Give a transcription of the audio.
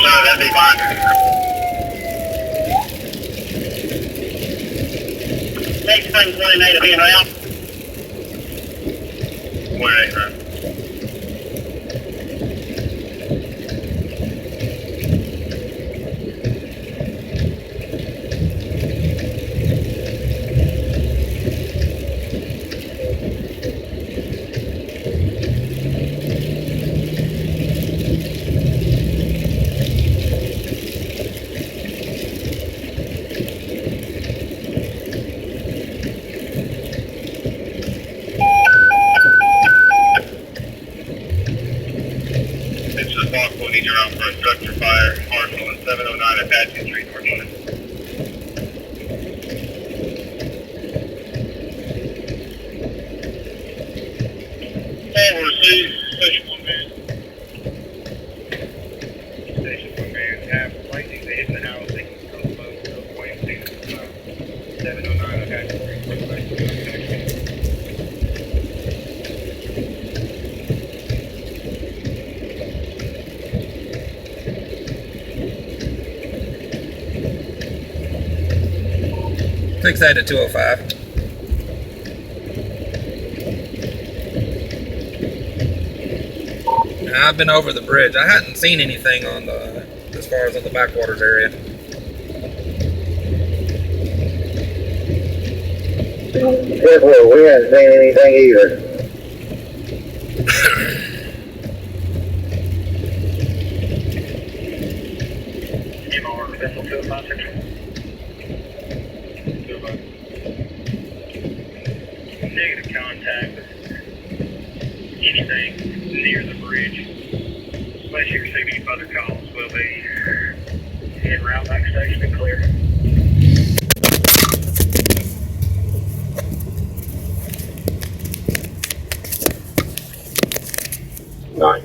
that'd be fine. Next thing's 1-8 being around. 1-8, right? We need your own for a structure fire. Marshall and 709 Apache Street, Northwest. All received. Station 1 man. Station 1 man. Have lightning. They hit the house. They can come close to the point. 709 Apache Street, Northwest. Fix that at 205. Now, I've been over the bridge. I hadn't seen anything on the, as far as on the backwaters area. Well, we haven't seen anything either. MR, vessel 256. Negative contact with anything near the bridge. Unless you receive any further calls, we'll be en route back station and clear. Nice.